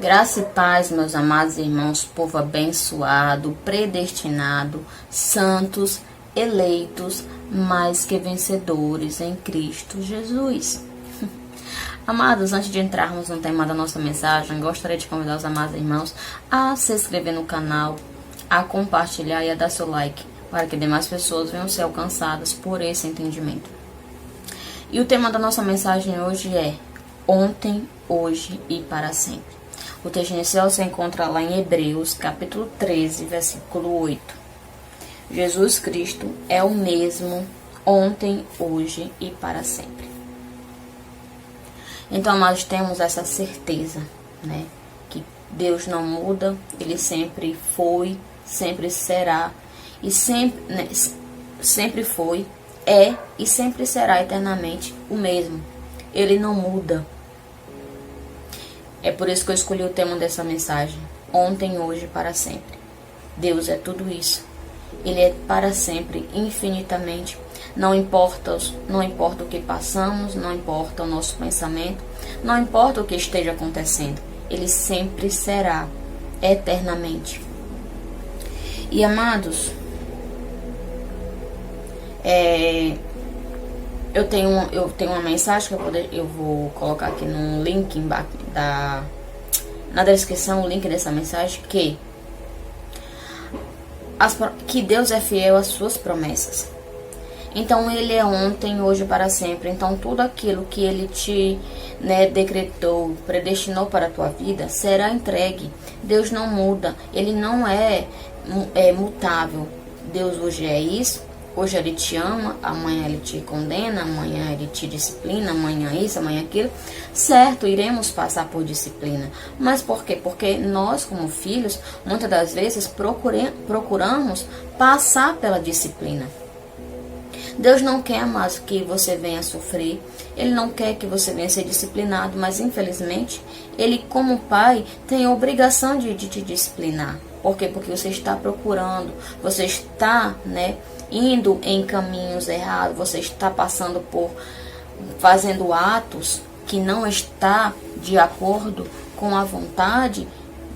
Graça e paz, meus amados irmãos, povo abençoado, predestinado, santos, eleitos, mais que vencedores em Cristo Jesus. Amados, antes de entrarmos no tema da nossa mensagem, gostaria de convidar os amados irmãos a se inscrever no canal, a compartilhar e a dar seu like, para que demais pessoas venham ser alcançadas por esse entendimento. E o tema da nossa mensagem hoje é ontem, hoje e para sempre. O texto inicial se encontra lá em Hebreus, capítulo 13, versículo 8. Jesus Cristo é o mesmo ontem, hoje e para sempre. Então, nós temos essa certeza, né? Que Deus não muda, Ele sempre foi, sempre será, e sempre foi, é e sempre será eternamente o mesmo. Ele não muda. É por isso que eu escolhi o tema dessa mensagem. Ontem, hoje, para sempre. Deus é tudo isso. Ele é para sempre, infinitamente. Não importa o que passamos, não importa o nosso pensamento, não importa o que esteja acontecendo. Ele sempre será, eternamente. E amados, eu tenho uma mensagem que eu vou colocar aqui no link na descrição, o link dessa mensagem, que Deus é fiel às suas promessas. Então, Ele é ontem, hoje, para sempre. Então, tudo aquilo que Ele te decretou, predestinou para a tua vida, será entregue. Deus não muda, Ele não é mutável. Deus hoje é isso. Hoje Ele te ama, amanhã Ele te condena, amanhã Ele te disciplina, amanhã isso, amanhã aquilo. Certo, iremos passar por disciplina. Mas por quê? Porque nós, como filhos, muitas das vezes procuramos passar pela disciplina. Deus não quer, amados, que você venha sofrer. Ele não quer que você venha ser disciplinado, mas infelizmente, Ele, como pai, tem a obrigação de te disciplinar. Por quê? Porque você está procurando, você está, indo em caminhos errados, você está fazendo atos que não está de acordo com a vontade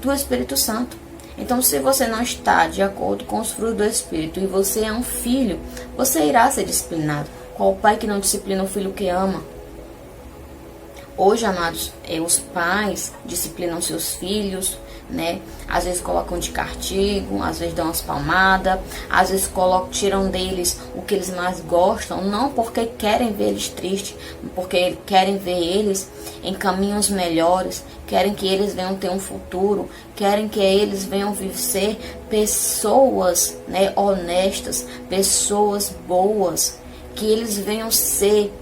do Espírito Santo. Então, se você não está de acordo com os frutos do Espírito e você é um filho, você irá ser disciplinado. Qual o pai que não disciplina o filho que ama? Hoje, amados, os pais disciplinam seus filhos, às vezes colocam de castigo, às vezes dão umas palmadas, às vezes tiram deles o que eles mais gostam, não porque querem ver eles tristes, porque querem ver eles em caminhos melhores, querem que eles venham ter um futuro, querem que eles venham ser pessoas honestas, pessoas boas, que eles venham ser,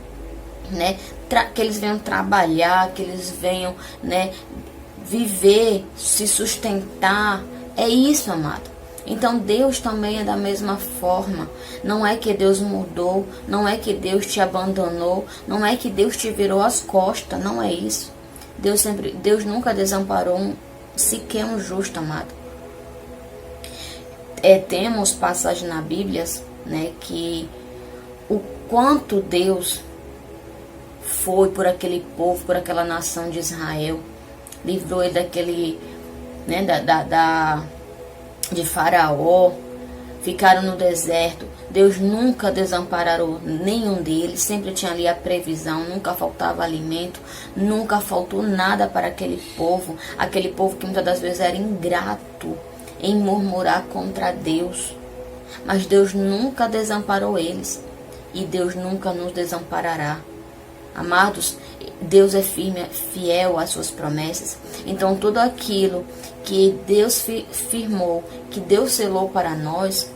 que eles venham trabalhar, que eles venham, viver, se sustentar. É isso, amado. Então Deus também é da mesma forma. Não é que Deus mudou, não é que Deus te abandonou, não é que Deus te virou as costas, não é isso. Deus nunca desamparou sequer um justo, amado. Temos passagens na Bíblia, que o quanto Deus foi por aquele povo, por aquela nação de Israel, livrou ele daquele, de Faraó, ficaram no deserto. Deus nunca desamparou nenhum deles, sempre tinha ali a previsão, nunca faltava alimento, nunca faltou nada para aquele povo que muitas das vezes era ingrato em murmurar contra Deus. Mas Deus nunca desamparou eles e Deus nunca nos desamparará. Amados, Deus é fiel às suas promessas. Então tudo aquilo que Deus firmou, que Deus selou para nós,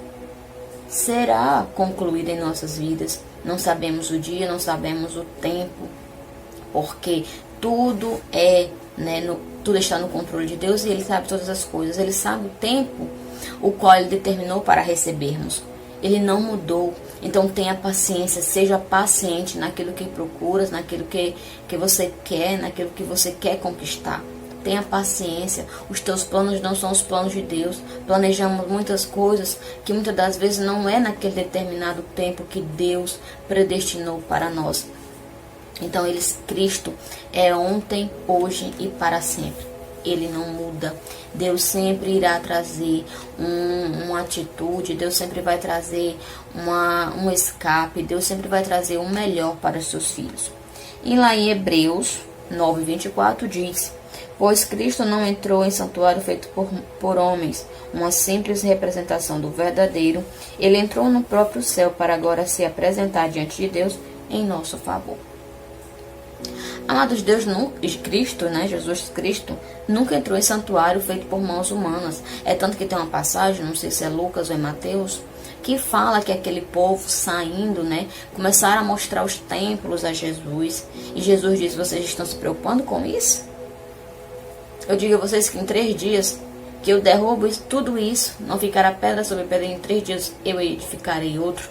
será concluído em nossas vidas. Não sabemos o dia, não sabemos o tempo, porque tudo tudo está no controle de Deus e Ele sabe todas as coisas. Ele sabe o tempo o qual Ele determinou para recebermos. Ele não mudou. Então tenha paciência, seja paciente naquilo que procuras, naquilo que você quer, naquilo que você quer conquistar. Tenha paciência. Os teus planos não são os planos de Deus. Planejamos muitas coisas que muitas das vezes não é naquele determinado tempo que Deus predestinou para nós. Então Cristo é ontem, hoje e para sempre. ele não muda. Deus sempre irá trazer uma atitude, Deus sempre vai trazer um escape, Deus sempre vai trazer o melhor para os seus filhos. E lá em Hebreus 9:24 diz: pois Cristo não entrou em santuário feito por homens, uma simples representação do verdadeiro. Ele entrou no próprio céu para agora se apresentar diante de Deus em nosso favor. Amados, Deus, Cristo, né, Jesus Cristo, nunca entrou em santuário feito por mãos humanas. É tanto que tem uma passagem, não sei se é Lucas ou é Mateus, que fala que aquele povo saindo, né, começaram a mostrar os templos a Jesus. E Jesus disse: vocês estão se preocupando com isso? Eu digo a vocês que em 3 dias que eu derrubo tudo isso, não ficará pedra sobre pedra, em 3 dias eu edificarei outro,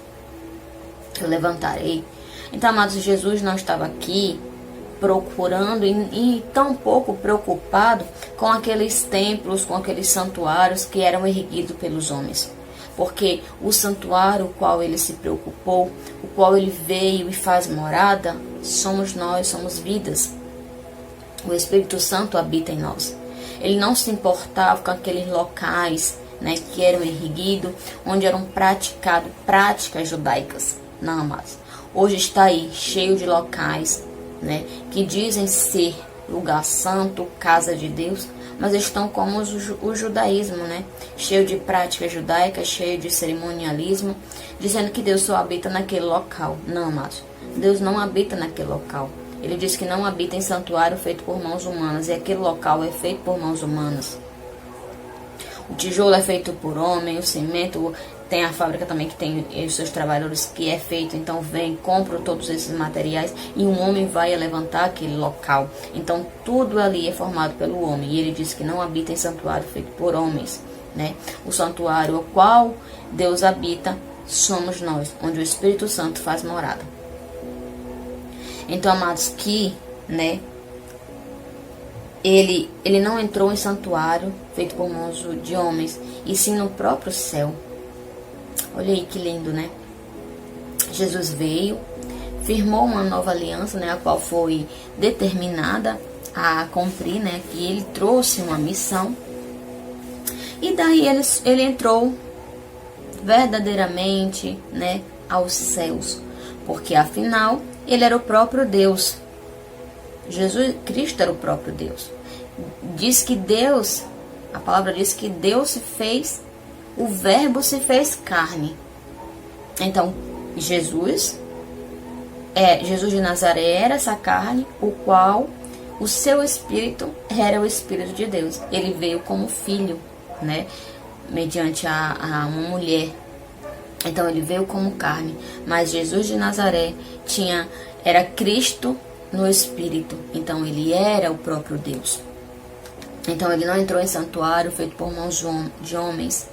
eu levantarei. Então, amados, Jesus não estava aqui procurando e tão pouco preocupado com aqueles templos, com aqueles santuários que eram erguidos pelos homens. Porque o santuário o qual ele se preocupou, o qual ele veio e faz morada, somos nós, somos vidas. O Espírito Santo habita em nós. Ele não se importava com aqueles locais, né, que eram erguidos, onde eram praticadas práticas judaicas. Não, amados. Hoje está aí cheio de locais, né, que dizem ser lugar santo, casa de Deus, mas estão como o judaísmo, né, cheio de práticas judaicas, cheio de cerimonialismo, dizendo que Deus só habita naquele local. Não, amados. Deus não habita naquele local. Ele diz que não habita em santuário feito por mãos humanas, e aquele local é feito por mãos humanas. O tijolo é feito por homem, o cimento, tem a fábrica também que tem os seus trabalhadores, que é feito, então vem, compra todos esses materiais e um homem vai levantar aquele local. Então tudo ali é formado pelo homem, e ele diz que não habita em santuário feito por homens, né? O santuário ao qual Deus habita somos nós, onde o Espírito Santo faz morada. Então, amados, que, né, ele não entrou em santuário feito por mãos de homens, e sim no próprio céu. Olha aí que lindo, né? Jesus veio, firmou uma nova aliança, né, a qual foi determinada a cumprir, né, que ele trouxe uma missão. E daí ele entrou verdadeiramente, né, aos céus, porque afinal ele era o próprio Deus. Jesus Cristo era o próprio Deus. Diz que Deus, a palavra diz que Deus se fez, o verbo se fez carne. Então, Jesus de Nazaré era essa carne, o qual o seu espírito era o Espírito de Deus. Ele veio como filho, né, mediante a uma mulher. Então ele veio como carne, mas Jesus de Nazaré era Cristo no Espírito, então ele era o próprio Deus. Então ele não entrou em santuário feito por mãos de homens,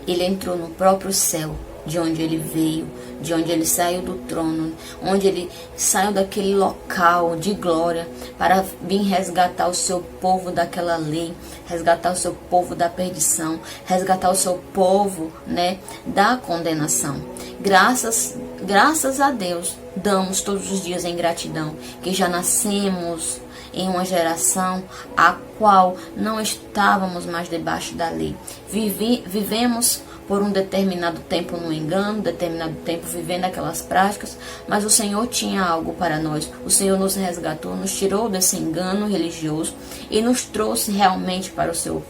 ele entrou no próprio céu, de onde ele veio, de onde ele saiu do trono, onde ele saiu daquele local de glória para vir resgatar o seu povo daquela lei, resgatar o seu povo da perdição, resgatar o seu povo, né, da condenação. Graças a Deus, damos todos os dias em gratidão, que já nascemos em uma geração a qual não estávamos mais debaixo da lei. Vivemos por um determinado tempo no engano, determinado tempo vivendo aquelas práticas, mas o Senhor tinha algo para nós. O Senhor nos resgatou, nos tirou desse engano religioso e nos trouxe realmente para o seu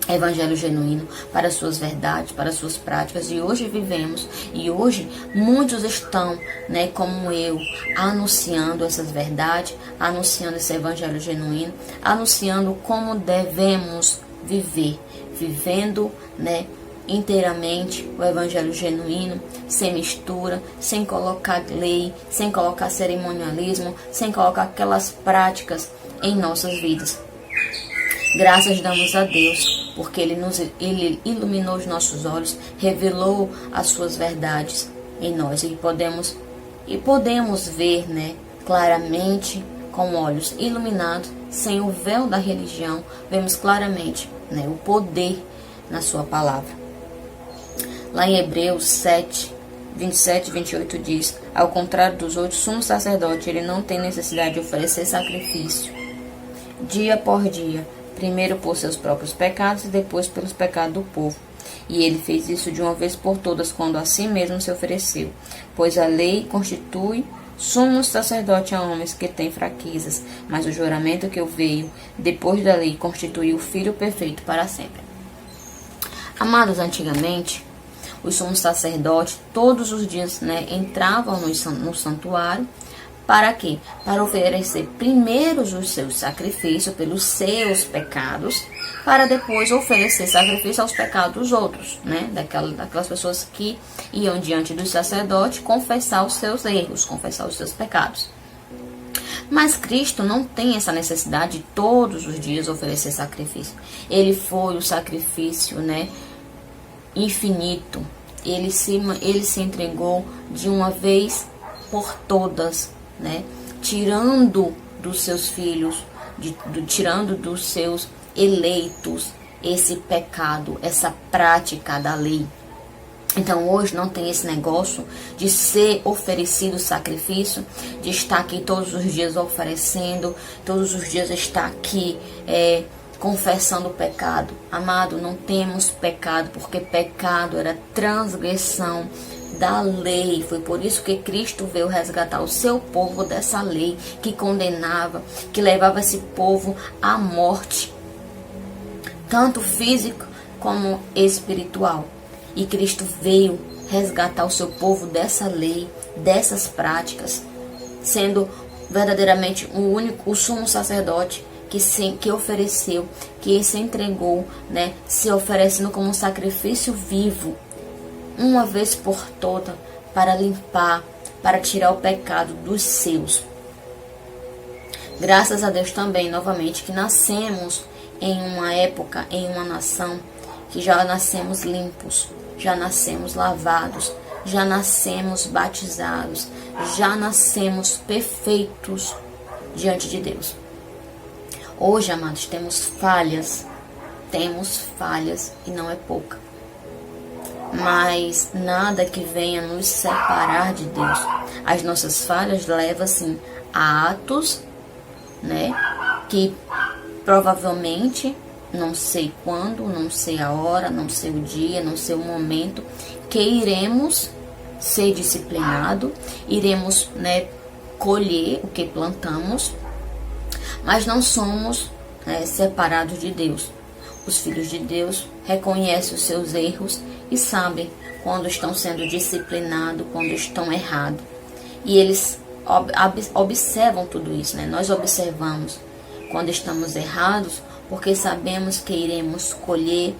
evangelho genuíno, para as suas verdades, para as suas práticas. E hoje vivemos, e hoje muitos estão, né, como eu, anunciando essas verdades, anunciando esse evangelho genuíno, anunciando como devemos viver, vivendo, né, inteiramente o evangelho genuíno, sem mistura, sem colocar lei, sem colocar cerimonialismo, sem colocar aquelas práticas em nossas vidas. Graças damos a Deus, porque Ele iluminou os nossos olhos, revelou as suas verdades em nós, e podemos ver, né, claramente, com olhos iluminados, sem o véu da religião, vemos claramente, né, o poder na sua palavra. Lá em Hebreus 7, 27 e 28 diz: ao contrário dos outros, sumo sacerdote, ele não tem necessidade de oferecer sacrifício dia por dia, primeiro por seus próprios pecados e depois pelos pecados do povo. E ele fez isso de uma vez por todas, quando a si mesmo se ofereceu, pois a lei constitui sumo sacerdote a homens que têm fraquezas, mas o juramento que eu veio depois da lei constituiu o Filho perfeito para sempre. Amados, antigamente, os sumos sacerdotes todos os dias, entravam no santuário. Para quê? Para oferecer primeiro os seus sacrifícios pelos seus pecados, para depois oferecer sacrifício aos pecados dos outros, daquelas pessoas que iam diante do sacerdote confessar os seus erros, confessar os seus pecados. Mas Cristo não tem essa necessidade de todos os dias oferecer sacrifício. Ele foi o sacrifício, infinito. Ele se entregou de uma vez por todas, tirando dos seus filhos, tirando dos seus eleitos esse pecado, essa prática da lei. Então hoje não tem esse negócio de ser oferecido sacrifício, de estar aqui todos os dias oferecendo, todos os dias estar aqui confessando o pecado. Amado, não temos pecado, porque pecado era transgressão da lei. Foi por isso que Cristo veio resgatar o seu povo dessa lei que condenava, que levava esse povo à morte, tanto física como espiritual. E Cristo veio resgatar o seu povo dessa lei, dessas práticas, sendo verdadeiramente o sumo sacerdote que ofereceu, que se entregou, se oferecendo como um sacrifício vivo, uma vez por toda, para limpar, para tirar o pecado dos seus. Graças a Deus também, novamente, que nascemos em uma época, em uma nação, que já nascemos limpos, já nascemos lavados, já nascemos batizados, já nascemos perfeitos diante de Deus. Hoje, amados, temos falhas e não é pouca. Mas nada que venha nos separar de Deus. As nossas falhas levam, assim, a atos, que provavelmente, não sei quando, não sei a hora, não sei o dia, não sei o momento, que iremos ser disciplinados, iremos, colher o que plantamos, mas não somos separados de Deus. Os filhos de Deus reconhecem os seus erros e sabem quando estão sendo disciplinados, quando estão errados. E eles observam tudo isso, Nós observamos quando estamos errados, porque sabemos que iremos colher,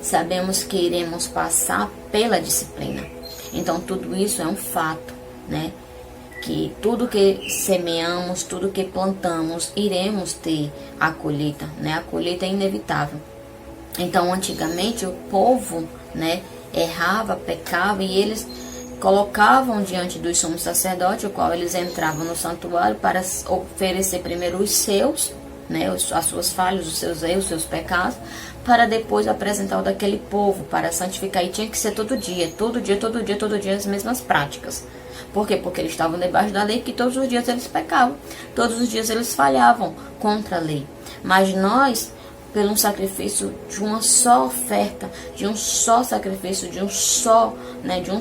sabemos que iremos passar pela disciplina. Então tudo isso é um fato, que tudo que semeamos, tudo que plantamos, iremos ter a colheita, A colheita é inevitável. Então, antigamente, o povo, errava, pecava, e eles colocavam diante do sumo sacerdote, o qual eles entravam no santuário para oferecer primeiro os seus, as suas falhas, os seus erros, os seus pecados, para depois apresentar o daquele povo, para santificar. E tinha que ser todo dia as mesmas práticas. Por quê? Porque eles estavam debaixo da lei, que todos os dias eles pecavam, todos os dias eles falhavam contra a lei. Mas nós, pelo sacrifício de uma só oferta, de um só sacrifício, de um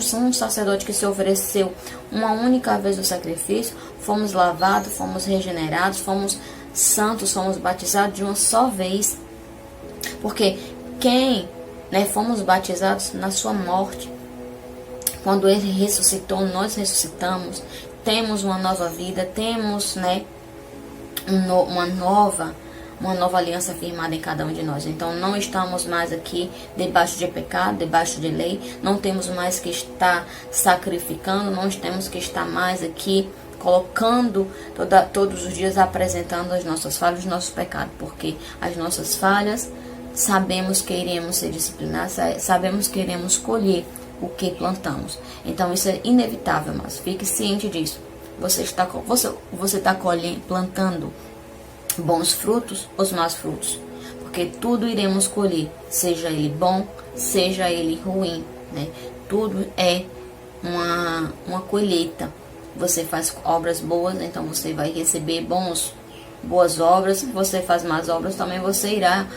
sumo sacerdote que se ofereceu uma única vez o sacrifício, fomos lavados, fomos regenerados, fomos santos, fomos batizados de uma só vez. Porque fomos batizados na sua morte. Quando ele ressuscitou, nós ressuscitamos, temos uma nova vida, temos uma nova aliança firmada em cada um de nós. Então não estamos mais aqui debaixo de pecado, debaixo de lei, não temos mais que estar sacrificando, não temos que estar mais aqui colocando todos os dias, apresentando as nossas falhas, os nossos pecados, porque as nossas falhas sabemos que iremos ser disciplinados, sabemos que iremos colher o que plantamos. Então isso é inevitável, mas fique ciente disso. Você está plantando bons frutos ou maus frutos, porque tudo iremos colher, seja ele bom, seja ele ruim, Tudo é uma colheita. Você faz obras boas, então você vai receber bons boas obras, se você faz más obras, também você irá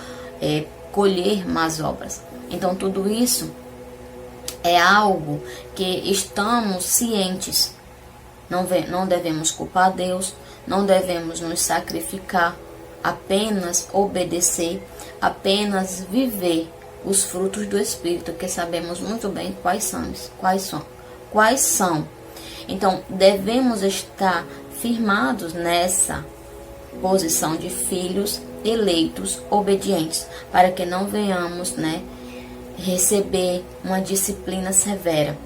colher más obras. Então tudo isso é algo que estamos cientes. Não devemos culpar Deus, não devemos nos sacrificar, apenas obedecer, apenas viver os frutos do Espírito, que sabemos muito bem quais são. Então, devemos estar firmados nessa posição de filhos eleitos, obedientes, para que não venhamos, receber uma disciplina severa,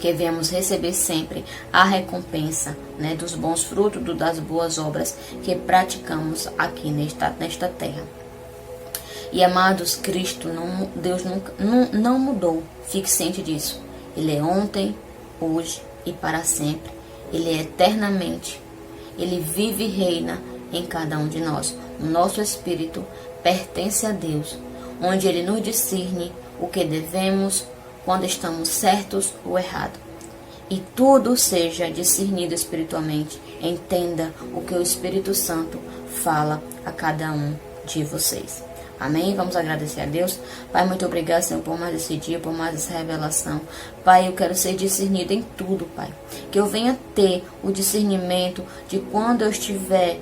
que venhamos receber sempre a recompensa, dos bons frutos, das boas obras que praticamos aqui nesta terra. E amados, Deus não mudou, fique ciente disso. Ele é ontem, hoje e para sempre. Ele é eternamente. Ele vive e reina em cada um de nós. O nosso espírito pertence a Deus, onde Ele nos discerne o que devemos, quando estamos certos ou errados. E tudo seja discernido espiritualmente. Entenda o que o Espírito Santo fala a cada um de vocês. Amém? Vamos agradecer a Deus. Pai, muito obrigado, Senhor, por mais esse dia, por mais essa revelação. Pai, eu quero ser discernido em tudo, Pai. Que eu venha ter o discernimento de quando eu estiver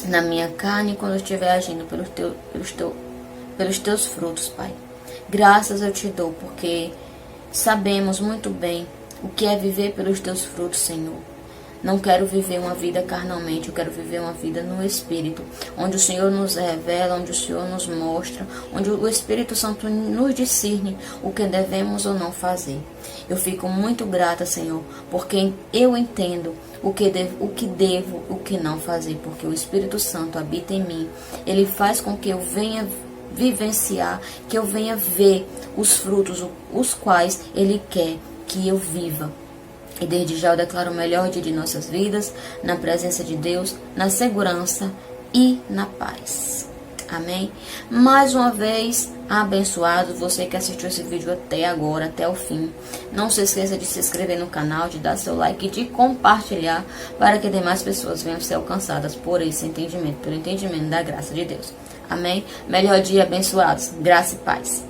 na minha carne e quando eu estiver agindo pelos teus frutos, Pai. Graças eu te dou, porque sabemos muito bem o que é viver pelos teus frutos, Senhor. Não quero viver uma vida carnalmente, eu quero viver uma vida no Espírito, onde o Senhor nos revela, onde o Senhor nos mostra, onde o Espírito Santo nos discerne o que devemos ou não fazer. Eu fico muito grata, Senhor, porque eu entendo o que devo, o que não fazer, porque o Espírito Santo habita em mim. Ele faz com que eu venha vivenciar, que eu venha ver os frutos, os quais Ele quer que eu viva. E desde já eu declaro o melhor dia de nossas vidas, na presença de Deus, na segurança e na paz. Amém? Mais uma vez, abençoado você que assistiu esse vídeo até agora, até o fim. Não se esqueça de se inscrever no canal, de dar seu like e de compartilhar para que demais pessoas venham ser alcançadas por esse entendimento, pelo entendimento da graça de Deus. Amém? Melhor dia, abençoados. Graça e paz.